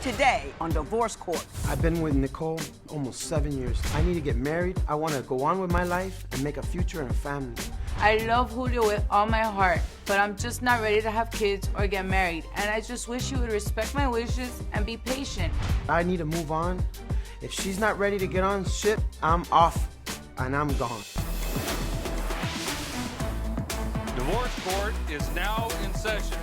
Today on Divorce Court. I've been with Nicole almost 7 years. I need to get married. I want to go on with my life and make a future and a family. I love Julio with all my heart, but I'm just not ready to have kids or get married. And I just wish you would respect my wishes and be patient. I need to move on. If she's not ready to get on ship, I'm off and I'm gone. Divorce Court is now in session.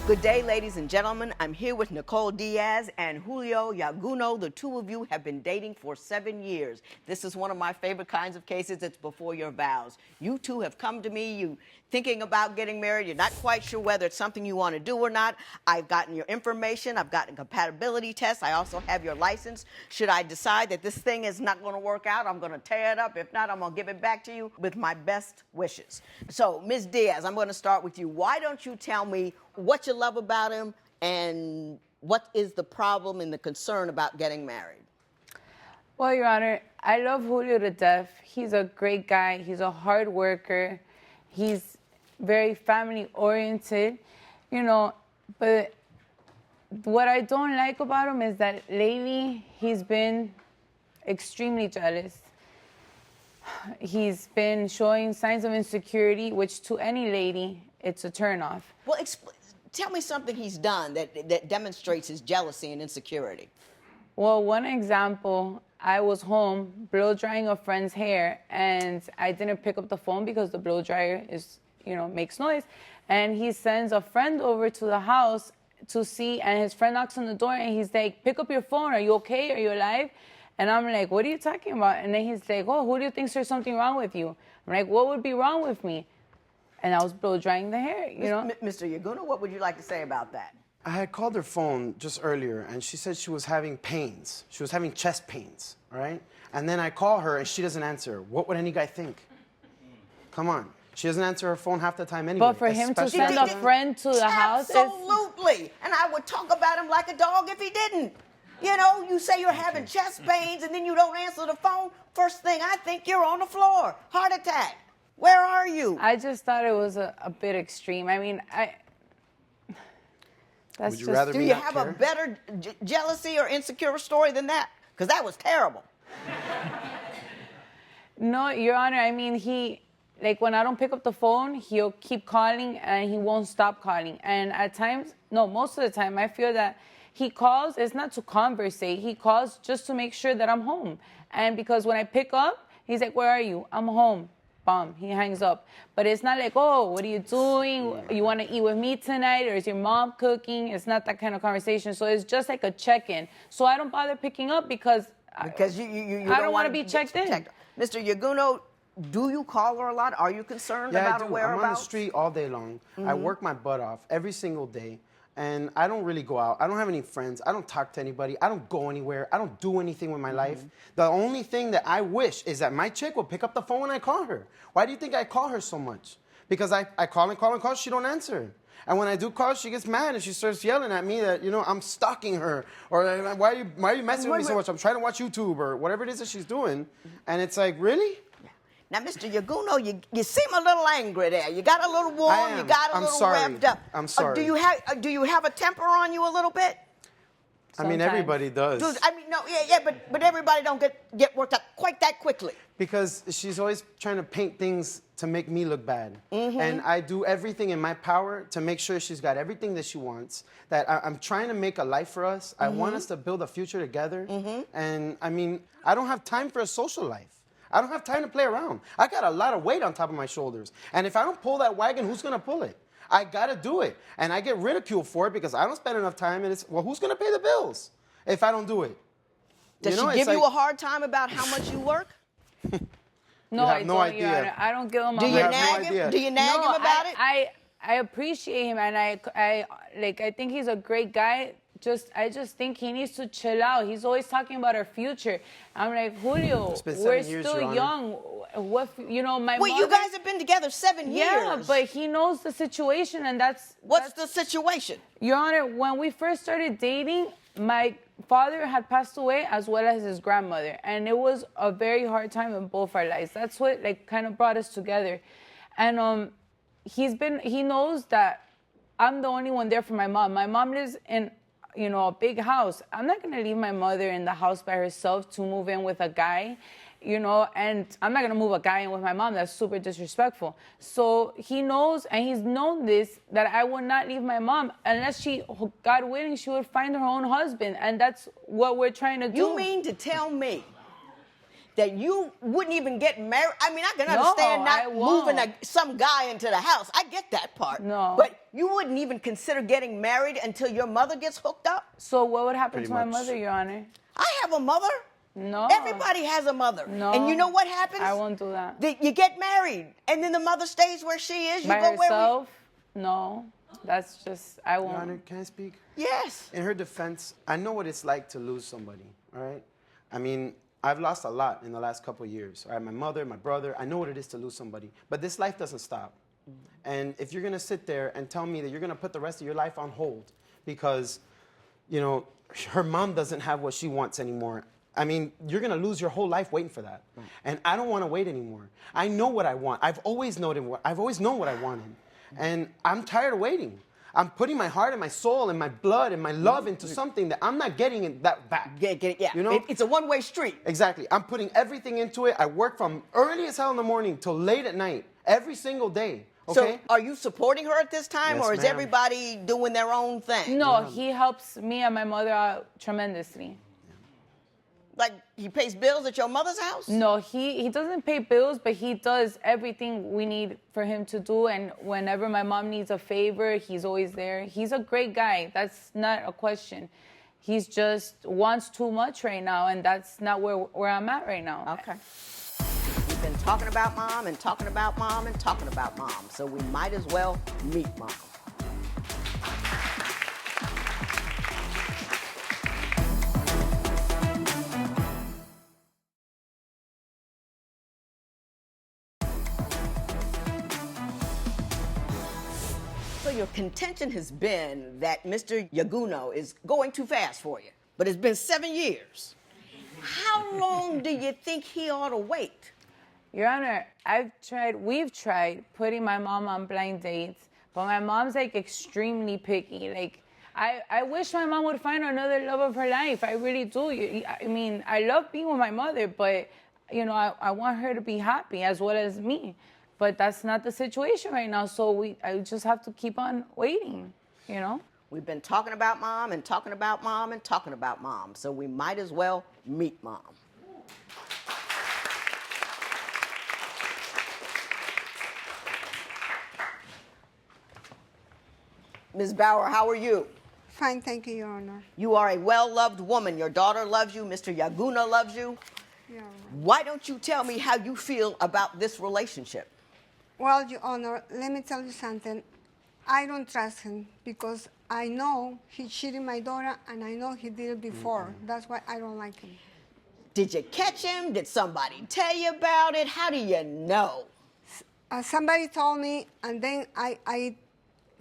Good day, ladies and gentlemen. I'm here with Nicole Diaz and Julio Llaguno. The two of you have been dating for 7 years. This is one of my favorite kinds of cases. It's before your vows. You two have come to me, you thinking about getting married. You're not quite sure whether it's something you want to do or not. I've gotten your information. I've gotten compatibility tests. I also have your license. Should I decide that this thing is not going to work out, I'm going to tear it up. If not, I'm going to give it back to you with my best wishes. So, Ms. Diaz, I'm going to start with you. Why don't you tell me what you love about him and what is the problem and the concern about getting married? Well, Your Honor, I love Julio to death. He's a great guy. He's a hard worker. He's very family-oriented, you know, but what I don't like about him is that lately he's been extremely jealous. He's been showing signs of insecurity, which to any lady, it's a turnoff. Well, tell me something he's done that demonstrates his jealousy and insecurity. Well, one example, I was home blow drying a friend's hair, and I didn't pick up the phone because the blow dryer is, you know, makes noise. And he sends a friend over to the house to see, and his friend knocks on the door, and he's like, "Pick up your phone. Are you okay? Are you alive?" And I'm like, "What are you talking about?" And then he's like, "Oh, Julio thinks there's something wrong with you." I'm like, "What would be wrong with me?" And I was blow drying the hair, you know. Mr. Llaguna, what would you like to say about that? I had called her phone just earlier, and she said she was having pains. She was having chest pains, all right? And then I call her, and she doesn't answer. What would any guy think? Come on. She doesn't answer her phone half the time anyway. But for him to send a friend to the house is... Absolutely. And I would talk about him like a dog if he didn't. You know, you say you're having chest pains, and then you don't answer the phone. First thing I think, you're on the floor. Heart attack. Where are you? I just thought it was a bit extreme. I mean, that's Would you just... rather Do me you not have care? a better jealousy or insecure story than that? Because that was terrible. No, Your Honor, I mean, like when I don't pick up the phone, he'll keep calling and he won't stop calling. And at times, no, most of the time, I feel that he calls, it's not to conversate. He calls just to make sure that I'm home. And because when I pick up, he's like, "Where are you?" "I'm home." Bomb, he hangs up. But it's not like, "Oh, what are you doing? You want to eat with me tonight? Or is your mom cooking?" It's not that kind of conversation. So it's just like a check-in. So I don't bother picking up because you I don't want to be checked in. Mr. Llaguno, do you call her a lot? Are you concerned about her whereabouts? I'm on the street all day long. I work my butt off every single day. And I don't really go out. I don't have any friends. I don't talk to anybody. I don't go anywhere. I don't do anything with my life. The only thing that I wish is that my chick will pick up the phone when I call her. Why do you think I call her so much? Because I call and call and call, she don't answer. And when I do call, she gets mad and she starts yelling at me that, you know, I'm stalking her. Or why are you messing with me so much? I'm trying to watch YouTube or whatever it is that she's doing. And it's like, really? Now, Mr. Llaguno, you seem a little angry there. You got a little warm. You got a little revved up. I'm sorry. Do you have a temper on you a little bit? I mean, everybody does. But everybody don't get worked up quite that quickly. Because she's always trying to paint things to make me look bad. And I do everything in my power to make sure she's got everything that she wants. That I'm trying to make a life for us. I want us to build a future together. And I mean, I don't have time for a social life. I don't have time to play around. I got a lot of weight on top of my shoulders. And if I don't pull that wagon, who's going to pull it? I got to do it. And I get ridiculed for it because I don't spend enough time. And it's, well, who's going to pay the bills if I don't do it? Does she give you a hard time about how much you work? No, I no don't, idea. Your Honor. I don't give him a Do you hard nag time. him? Do you nag him about it? I appreciate him, and I think he's a great guy. I just think he needs to chill out. He's always talking about our future. I'm like, Julio, we're still young. What, you know, my Wait, you guys have been together 7 years. Yeah, but he knows the situation, and What's the situation? Your Honor, when we first started dating, my father had passed away as well as his grandmother, and it was a very hard time in both our lives. That's what kind of brought us together. And he knows that I'm the only one there for my mom. My mom lives in a big house. I'm not gonna leave my mother in the house by herself to move in with a guy, and I'm not gonna move a guy in with my mom. That's super disrespectful. So he knows, and he's known this, that I will not leave my mom unless God willing, she would find her own husband. And that's what we're trying to do. You mean to tell me that you wouldn't even get married? I mean, I can understand not moving some guy into the house. I get that part. No. But you wouldn't even consider getting married until your mother gets hooked up? So what would happen Pretty to my much. mother, Your Honor? I have a mother. No. Everybody has a mother. No. And you know what happens? I won't do that. You get married, and then the mother stays where she is. You By go herself? No. That's just, I won't. Your Honor, can I speak? Yes. In her defense, I know what it's like to lose somebody, all right? I mean, I've lost a lot in the last couple of years. All right, my mother, my brother, I know what it is to lose somebody. But this life doesn't stop. And if you're gonna sit there and tell me that you're gonna put the rest of your life on hold because, her mom doesn't have what she wants anymore, I mean, you're gonna lose your whole life waiting for that. And I don't wanna wait anymore. I know what I want. I've always known what I wanted. And I'm tired of waiting. I'm putting my heart and my soul and my blood and my love into something that I'm not getting that back. Get it, yeah. It's a one-way street. Exactly. I'm putting everything into it. I work from early as hell in the morning till late at night, every single day. Okay? So are you supporting her at this time, Yes, or is ma'am. everybody doing their own thing? No, he helps me and my mother out tremendously. Like he pays bills at your mother's house? No, he doesn't pay bills, but he does everything we need for him to do. And whenever my mom needs a favor, he's always there. He's a great guy. That's not a question. He's just wants too much right now, and that's not where I'm at right now. Okay. We've been talking about mom and talking about mom and talking about mom, so we might as well meet mom. So your contention has been that Mr. Llaguno is going too fast for you, but it's been 7 years. How long do you think he ought to wait? Your Honor, we've tried putting my mom on blind dates, but my mom's like extremely picky. Like, I wish my mom would find another love of her life. I really do. I mean, I love being with my mother, but, I want her to be happy as well as me. But that's not the situation right now, so I just have to keep on waiting, We've been talking about mom and talking about mom and talking about mom, so we might as well meet mom. Ms. Bauer, how are you? Fine, thank you, Your Honor. You are a well-loved woman. Your daughter loves you. Mr. Llaguna loves you. Your Honor. Why don't you tell me how you feel about this relationship? Well, Your Honor, let me tell you something. I don't trust him because I know he cheated my daughter and I know he did it before. That's why I don't like him. Did you catch him? Did somebody tell you about it? How do you know? Somebody told me, and then I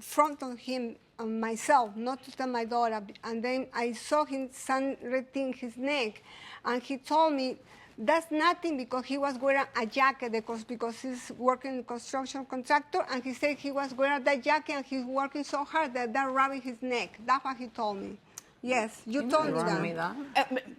fronted him myself, not to tell my daughter. And then I saw him some red thing in his neck, and he told me that's nothing because he was wearing a jacket because he's working construction contractor, and he said he was wearing that jacket and he's working so hard that rubbing his neck. That's what he told me. Yes, you told me that.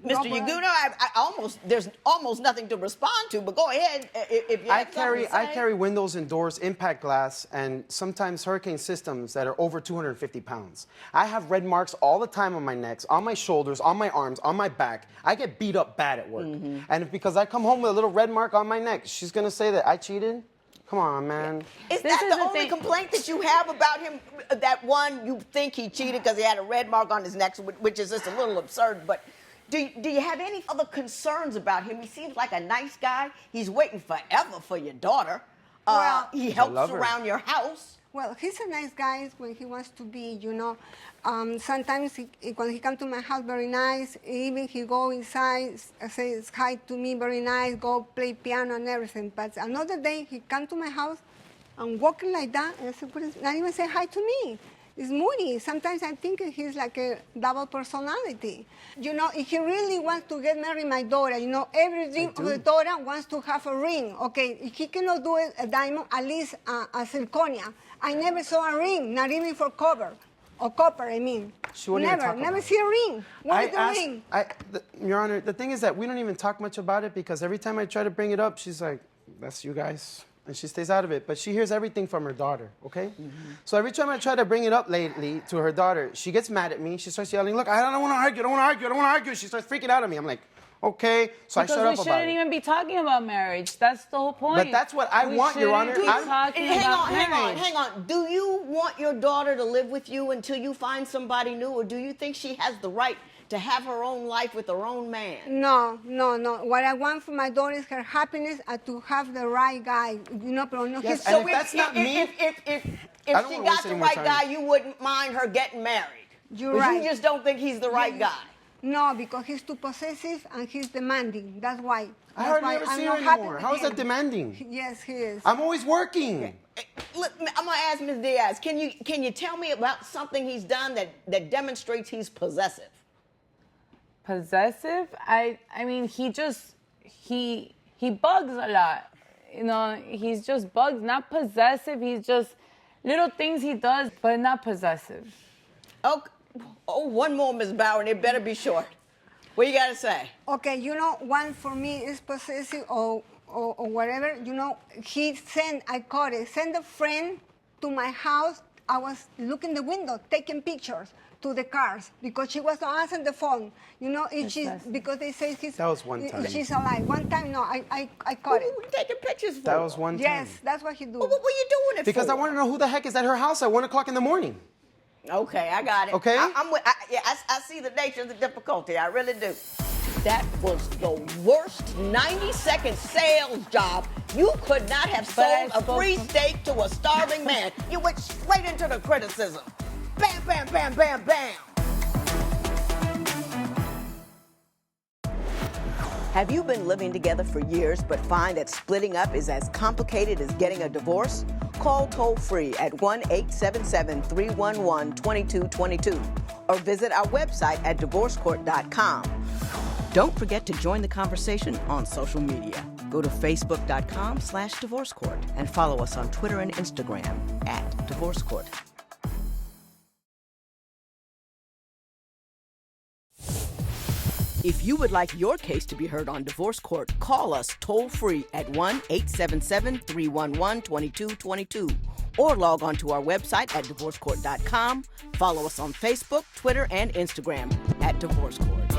Mr. Llaguna, there's almost nothing to respond to, but go ahead if you have something to say. I carry windows and doors, impact glass, and sometimes hurricane systems that are over 250 pounds. I have red marks all the time on my necks, on my shoulders, on my arms, on my back. I get beat up bad at work. And if because I come home with a little red mark on my neck, she's gonna say that I cheated? Come on, man. Is that the only complaint that you have about him? That one, you think he cheated because he had a red mark on his neck, which is just a little absurd. But do you have any other concerns about him? He seems like a nice guy. He's waiting forever for your daughter. Well, he helps around your house. Well, he's a nice guy when he wants to be, Sometimes when he comes to my house, very nice. Even he go inside, says hi to me, very nice, go play piano and everything. But another day, he come to my house and walking like that, and I said, not even say hi to me. It's moody. Sometimes I think he's like a double personality. If he really wants to get married, my daughter, every dream of the daughter wants to have a ring. Okay, if he cannot do it, a diamond, at least a zirconia. I never saw a ring, not even for copper, I mean. She wouldn't even talk Never about see it. a ring. Where's the ring? Your Honor, the thing is that we don't even talk much about it because every time I try to bring it up, she's like, that's you guys. And she stays out of it. But she hears everything from her daughter, okay? So every time I try to bring it up lately to her daughter, she gets mad at me. She starts yelling, look, I don't want to argue. I don't want to argue. I don't want to argue. She starts freaking out at me. I'm like, okay. So I shut up Because we about shouldn't it. even be talking about marriage. That's the whole point. But that's what I want, Your Honor. Be I'm- talking Hang about on, marriage. hang on. Do you want your daughter to live with you until you find somebody new, or do you think she has the right to have her own life with her own man? No. What I want for my daughter is her happiness and to have the right guy. But no, Yes, he's and so if that's not me, If I don't she wanna got waste the any more right time. guy, you wouldn't mind her getting married. You're But right. you just don't think he's the right guy. No, because he's too possessive and he's demanding. That's why. I That's hardly why ever I'm see her not happy anymore. with How is that him. demanding? Yes, he is. I'm always working. Look, I'm gonna ask Ms. Diaz. Can you tell me about something he's done that demonstrates he's possessive? Possessive? I mean, he bugs a lot. He's just bugs, not possessive. He's just little things he does, but not possessive. Oh, one more, Ms. Bauer, and it better be short. What you gotta say? Okay, one for me is possessive or whatever. I caught it, send a friend to my house. I was looking the window, taking pictures to the cars because she was not answering the phone. Because they say That was one time. she's alive. One time, no, I caught Who it. you taking pictures for? That was one time. Yes, that's what he do. What were you doing it Because for? I want to know who the heck is at her house at 1 o'clock in the morning. Okay, I got it. Okay? I see the nature of the difficulty. I really do. That was the worst 90-second sales job. You could not have sold a free steak to a starving man. You went straight into the criticism. Bam, bam, bam, bam, bam. Have you been living together for years but find that splitting up is as complicated as getting a divorce? Call toll-free at 1-877-311-2222 or visit our website at divorcecourt.com. Don't forget to join the conversation on social media. Go to facebook.com/divorcecourt and follow us on Twitter and Instagram @divorcecourt. If you would like your case to be heard on Divorce Court, call us toll-free at 1-877-311-2222 or log on to our website at divorcecourt.com. Follow us on Facebook, Twitter, and Instagram @divorcecourt.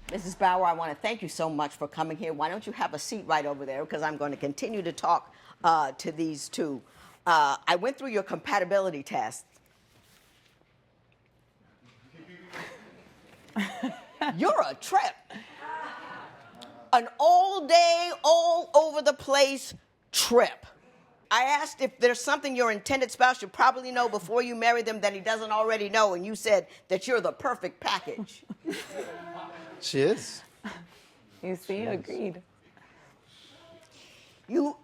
Mrs. Bauer, I want to thank you so much for coming here. Why don't you have a seat right over there, because I'm going to continue to talk to these two. I went through your compatibility test. You're a trip. An all-day, all-over-the-place trip. I asked if there's something your intended spouse should probably know before you marry them that he doesn't already know, and you said that you're the perfect package. She is. You see, agreed. I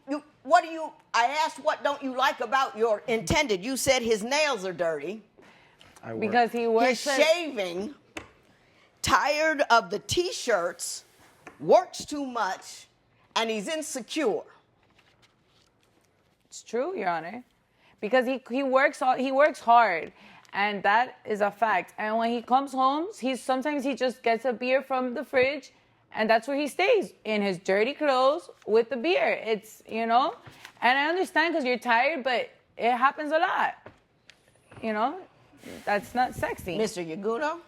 asked what don't you like about your intended. You said his nails are dirty. Because he He's works shaving, tired of the T-shirts, works too much, and he's insecure. It's true, Your Honor. Because he works hard, and that is a fact. And when he comes home, sometimes he just gets a beer from the fridge, and that's where he stays, in his dirty clothes with the beer. And I understand because you're tired, but it happens a lot. That's not sexy. Mr. Llaguno,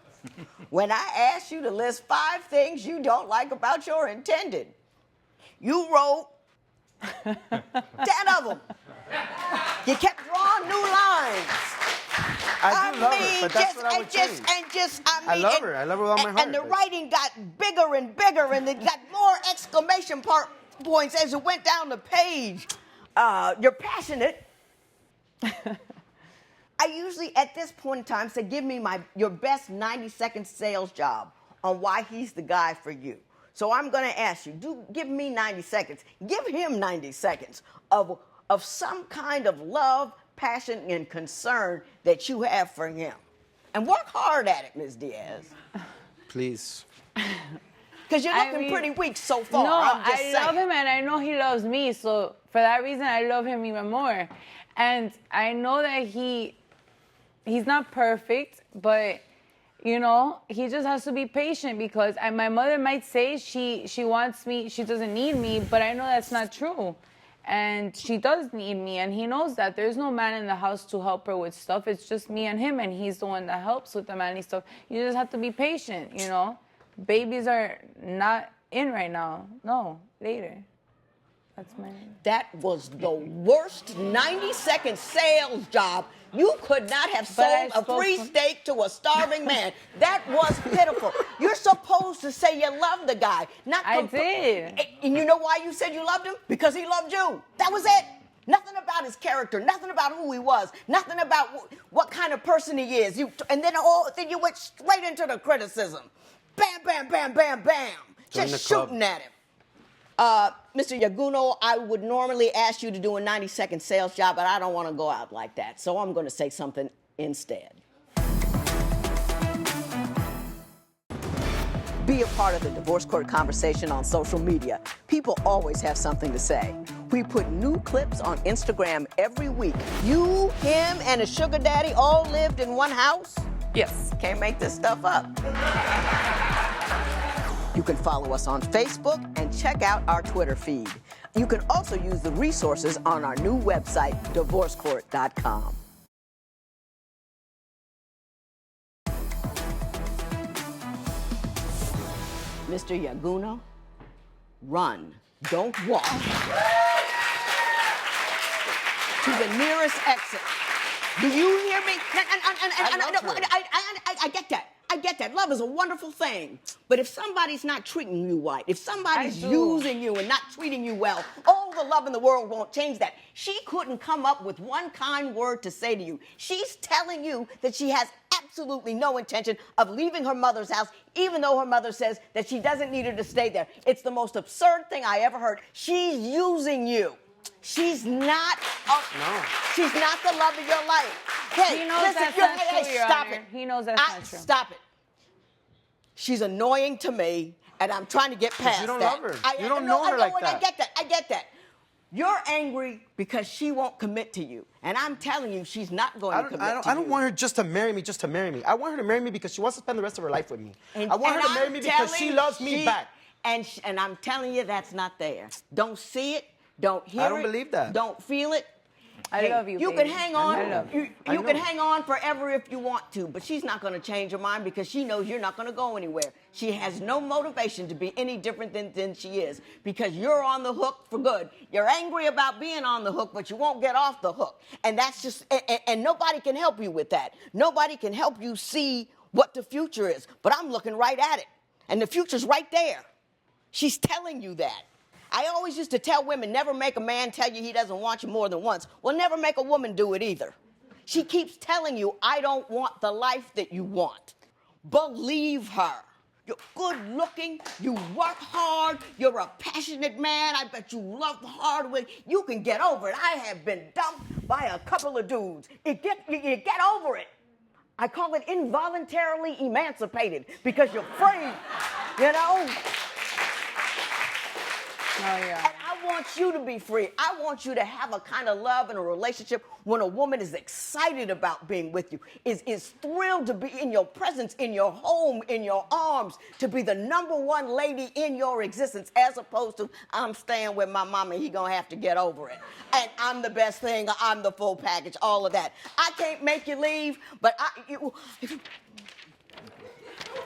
when I asked you to list 5 things you don't like about your intended, you wrote 10 of them. You kept drawing new lines. I do love her, but that's what I would change. I love her. I love her with all my heart. And the writing got bigger and bigger, and it got more exclamation points as it went down the page. You're passionate. I usually, at this point in time, say, give me your best 90-second sales job on why he's the guy for you. So I'm going to ask you, give me 90 seconds. Give him 90 seconds of some kind of love, passion, and concern that you have for him. And work hard at it, Ms. Diaz. Please. Because you're looking pretty weak so far. No, I love him, and I know he loves me. So for that reason, I love him even more. And I know that he he's not perfect, but you know, he just has to be patient because my mother might say she wants me, she doesn't need me, but I know that's not true. And she does need me, and he knows that. There's no man in the house to help her with stuff. It's just me and him, and he's the one that helps with the manly stuff. You just have to be patient, you know? Babies are not in right now. No, later. That's my... That was the worst 90-second sales job. You could not have sold a free steak to a starving man. That was pitiful. You're supposed to say you love the guy. I did. And you know why you said you loved him? Because he loved you. That was it. Nothing about his character, nothing about who he was, nothing about what kind of person he is. And then you went straight into the criticism. Bam, bam, bam, bam, bam. Just shooting at him. Mr. Llaguno, I would normally ask you to do a 90-second sales job, but I don't want to go out like that. So I'm going to say something instead. Be a part of the divorce court conversation on social media. People always have something to say. We put new clips on Instagram every week. You, him, and a sugar daddy all lived in one house? Yes. Can't make this stuff up. You can follow us on Facebook and check out our Twitter feed. You can also use the resources on our new website, divorcecourt.com. Mr. Llaguno, run, don't walk. To the nearest exit. Do you hear me? I get that. I get that. Love is a wonderful thing. But if somebody's not treating you right, if somebody's using you and not treating you well, all the love in the world won't change that. She couldn't come up with one kind word to say to you. She's telling you that she has absolutely no intention of leaving her mother's house, even though her mother says that she doesn't need her to stay there. It's the most absurd thing I ever heard. She's using you. She's not. She's not the love of your life. Hey, he knows listen, that's not true, Your stop Honor. it. He knows that's not true. Stop it. She's annoying to me, and I'm trying to get past that. You don't love her. You don't know her like that. I get that. You're angry because she won't commit to you, and I'm telling you, she's not going to commit to you. I don't want her just to marry me, I want her to marry me because she wants to spend the rest of her life with me. I want her to marry me because she loves me back. And I'm telling you, that's not there. Don't see it. Don't hear it. I don't believe that. Don't feel it. I love you, You baby. can hang on. I love you. You can hang on forever if you want to, but she's not going to change her mind because she knows you're not going to go anywhere. She has no motivation to be any different than she is because you're on the hook for good. You're angry about being on the hook, but you won't get off the hook. And that's just, and nobody can help you with that. Nobody can help you see what the future is, but I'm looking right at it. And the future's right there. She's telling you that. I always used to tell women, never make a man tell you he doesn't want you more than once. Well, never make a woman do it either. She keeps telling you, I don't want the life that you want. Believe her. You're good looking, you work hard, you're a passionate man, I bet you love hard with. You can get over it. I have been dumped by a couple of dudes. You get over it. I call it involuntarily emancipated because you're free, you know? Oh, yeah. And I want you to be free. I want you to have a kind of love and a relationship when a woman is excited about being with you, is thrilled to be in your presence, in your home, in your arms, to be the number one lady in your existence, as opposed to, I'm staying with my mama, he gonna have to get over it. And I'm the best thing, I'm the full package, all of that. I can't make you leave, but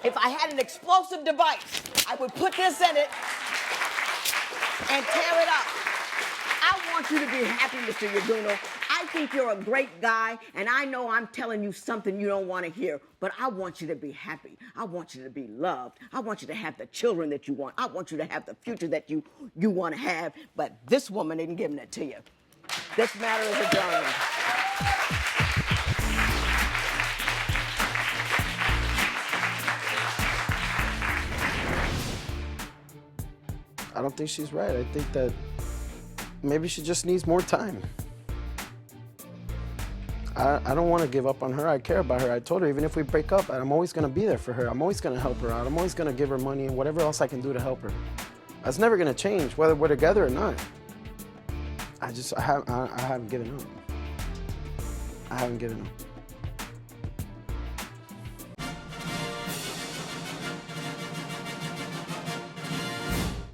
if I had an explosive device, I would put this in it and tear it up. I want you to be happy, Mr. Llaguno. I think you're a great guy, and I know I'm telling you something you don't want to hear, but I want you to be happy. I want you to be loved. I want you to have the children that you want. I want you to have the future that you want to have, but this woman isn't giving it to you. This matter is adjourned. I don't think she's right. I think that maybe she just needs more time. I don't want to give up on her. I care about her. I told her even if we break up, I'm always going to be there for her. I'm always going to help her out. I'm always going to give her money and whatever else I can do to help her. That's never going to change, whether we're together or not. I haven't given up. I haven't given up.